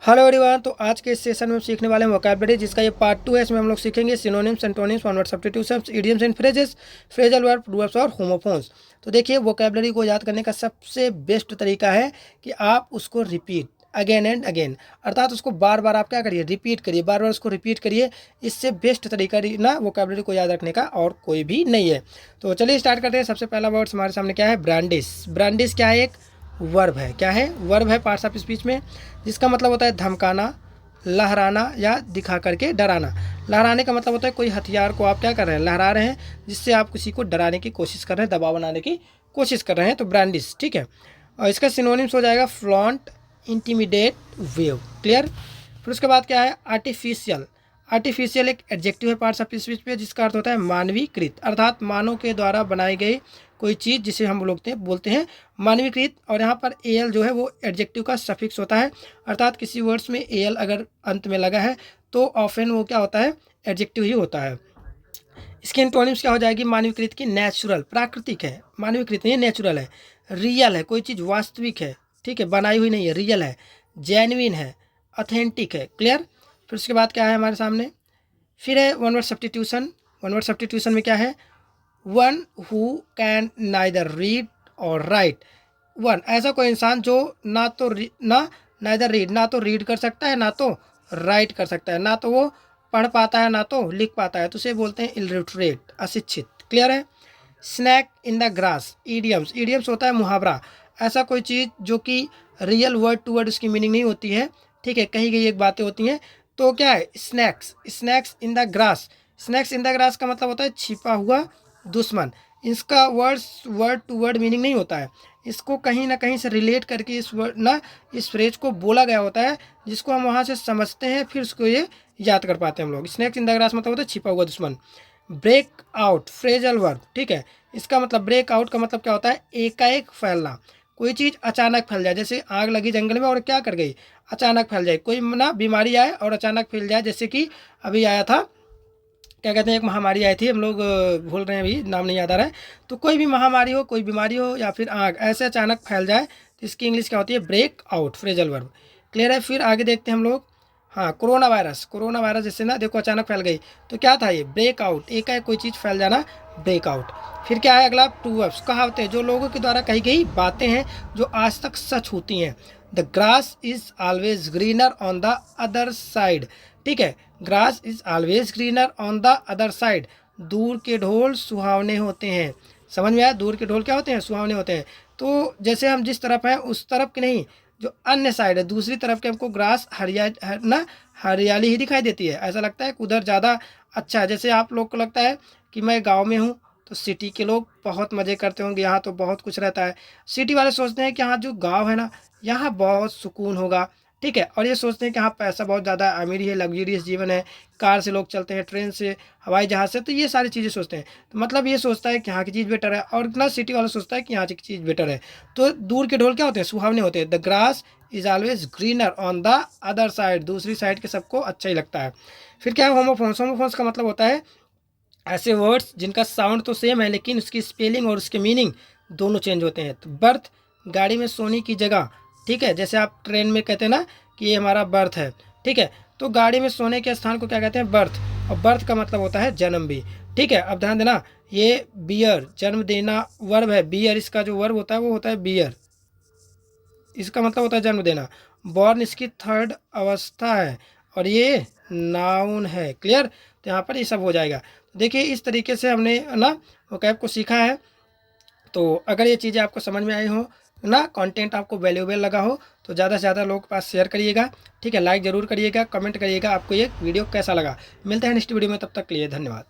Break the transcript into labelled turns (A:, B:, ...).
A: Hello everyone. तो आज के इस सेशन में हम सीखने वाले हैं वोकैबुलरी, जिसका ये पार्ट 2 है। इसमें हम लोग सीखेंगे synonyms, antonyms, one word substitutions, idioms and phrases, phrasal verb, verbs और होमोफोन्स। तो देखिए, वोकैबुलरी को याद करने का सबसे बेस्ट तरीका है कि आप उसको रिपीट अगेन एंड अगेन, अर्थात उसको बार बार आप क्या करिए, रिपीट करिए, बार बार उसको रिपीट करिए। इससे बेस्ट तरीका ना वोकैबुलरी को याद रखने का और कोई भी नहीं है। तो चलिए स्टार्ट करते हैं। सबसे पहला वर्ड हमारे सामने क्या है? ब्रांडिश। ब्रांडिश क्या है? एक वर्ब है। क्या है? वर्ब है पार्ट्स ऑफ स्पीच में, जिसका मतलब होता है धमकाना, लहराना या दिखा करके डराना। लहराने का मतलब होता है कोई हथियार को आप क्या कर रहे हैं, लहरा रहे हैं, जिससे आप किसी को डराने की कोशिश कर रहे हैं, दबाव बनाने की कोशिश कर रहे हैं। तो ब्रांडिश, ठीक है। और इसका सिनोनिम्स हो जाएगा फ्लॉन्ट, इंटिमिडेट, वेव। क्लियर। फिर उसके बाद क्या है? आर्टिफिशियल। आर्टिफिशियल एक एडजेक्टिव है पार्ट्स ऑफ स्पीच पे, जिसका अर्थ होता है मानवीकृत, अर्थात मानव के द्वारा बनाई गई कोई चीज़, जिसे हम लोग बोलते हैं मानवीकृत। और यहाँ पर एल जो है वो एडजेक्टिव का सफिक्स होता है, अर्थात किसी वर्ड्स में एल अगर अंत में लगा है तो ऑफन वो क्या होता है, एडजेक्टिव ही होता है। इसकी एंटोनिम्स क्या हो जाएगी? मानवीकृत की प्राकृतिक, प्राकृतिक है, मानवीकृत नहीं, नेचुरल है। रियल है, कोई चीज़ वास्तविक है, ठीक है, बनाई हुई नहीं है, रियल है। जेन्युइन है, ऑथेंटिक है। क्लियर। फिर उसके बाद क्या है हमारे सामने? फिर है one word substitution. One word substitution में क्या है? One who can neither read और राइट। वन, ऐसा कोई इंसान जो ना तो नाइदर रीड, ना तो रीड कर सकता है, ना तो राइट कर सकता है, ना तो वो पढ़ पाता है, ना तो लिख पाता है, तो उसे बोलते हैं इलिटरेट, अशिक्षित। क्लियर है। Snake in the grass. Idioms, idioms होता है मुहावरा, ऐसा कोई चीज़ जो कि रियल वर्ड टू वर्ड उसकी मीनिंग नहीं होती है, ठीक है, कही गई एक बातें होती हैं। तो क्या है? Snacks, snacks in the grass. Snacks in the grass का मतलब होता है छिपा हुआ दुश्मन। इसका वर्ड टू वर्ड मीनिंग नहीं होता है, इसको कहीं ना कहीं से रिलेट करके इस वर्ड ना इस फ्रेज को बोला गया होता है, जिसको हम वहाँ से समझते हैं, फिर उसको ये याद कर पाते हैं हम लोग। स्नैक्स इन द ग्रास मतलब होता है छिपा हुआ दुश्मन। ब्रेक आउट, फ्रेजल वर्ब, ठीक है। इसका मतलब ब्रेक आउट का मतलब क्या होता है? एकाएक फैलना, कोई चीज़ अचानक फैल जाए, जैसे आग लगी जंगल में और क्या कर गई, अचानक फैल जाए। कोई ना बीमारी आए और अचानक फैल जाए, जैसे कि अभी आया था, क्या कहते हैं, एक महामारी आई थी, हम लोग भूल रहे हैं, अभी नाम नहीं याद आ रहा है। तो कोई भी महामारी हो, कोई बीमारी हो या फिर आग ऐसे अचानक फैल जाए, तो इसकी इंग्लिश क्या होती है? Break out, phrasal verb. Clear है। फिर आगे देखते हैं हम लोग। हाँ, कोरोना वायरस। कोरोना वायरस जैसे ना देखो अचानक फैल गई, तो क्या था ये? ब्रेक आउट, एक है कोई चीज़ फैल जाना, ब्रेक आउट। फिर क्या है अगला? प्रूवर्ब्स, कहावतें, जो लोगों के द्वारा कही गई बातें हैं जो आज तक सच होती हैं। The grass is always greener on the other side, ठीक है। Grass is always greener on the other side. दूर के ढोल सुहावने होते हैं। समझ में आया? दूर के ढोल क्या होते हैं? सुहावने होते हैं। तो जैसे हम जिस तरफ हैं उस तरफ की नहीं, जो अन्य साइड है, दूसरी तरफ के हमको ग्रास हरियाली ही दिखाई देती है, ऐसा लगता है कि उधर ज़्यादा अच्छा है। जैसे आप लोग को लगता है कि मैं गांव में हूँ, तो सिटी के लोग बहुत मज़े करते होंगे, यहाँ तो बहुत कुछ रहता है। सिटी वाले सोचते हैं कि यहाँ जो गांव है ना, यहाँ बहुत सुकून होगा, ठीक है। और ये सोचते हैं कि हाँ पैसा बहुत ज़्यादा, अमीरी है, लग्जरियस जीवन है, कार से लोग चलते हैं, ट्रेन से, हवाई जहाज़ से, तो ये सारी चीज़ें सोचते हैं। तो मतलब ये सोचता है कि यहाँ की चीज़ बेटर है, और ना सिटी वाला सोचता है कि यहाँ की चीज़ बेटर है। तो दूर के ढोल क्या होते हैं? सुहावने होते हैं। The grass is always greener on the other side, दूसरी साइड के सबको अच्छा ही लगता है। फिर क्या है? होमोफोन्स। होमोफोन्स का मतलब होता है ऐसे वर्ड्स जिनका साउंड तो सेम है, लेकिन उसकी स्पेलिंग और उसके मीनिंग दोनों चेंज होते हैं। तो बर्थ, गाड़ी में सोने की जगह, ठीक है। जैसे आप ट्रेन में कहते हैं ना कि ये हमारा बर्थ है, ठीक है, तो गाड़ी में सोने के स्थान को क्या कहते हैं? बर्थ। और बर्थ का मतलब होता है जन्म भी, ठीक है। अब ध्यान देना, ये बियर, जन्म देना वर्ब है। बियर, इसका जो वर्ब होता है वो होता है बियर, इसका मतलब होता है जन्म देना। बॉर्न इसकी थर्ड अवस्था है, और ये नाउन है। क्लियर। तो यहाँ पर ये सब हो जाएगा। देखिए इस तरीके से हमने ना वोकैब को सीखा है। तो अगर ये चीज़ें आपको समझ में आई हो ना, कंटेंट आपको वैल्यूएबल लगा हो, तो ज़्यादा से ज़्यादा लोगों के पास शेयर करिएगा, ठीक है। लाइक ज़रूर करिएगा, कमेंट करिएगा आपको ये वीडियो कैसा लगा। मिलते हैं नेक्स्ट वीडियो में, तब तक के लिए धन्यवाद।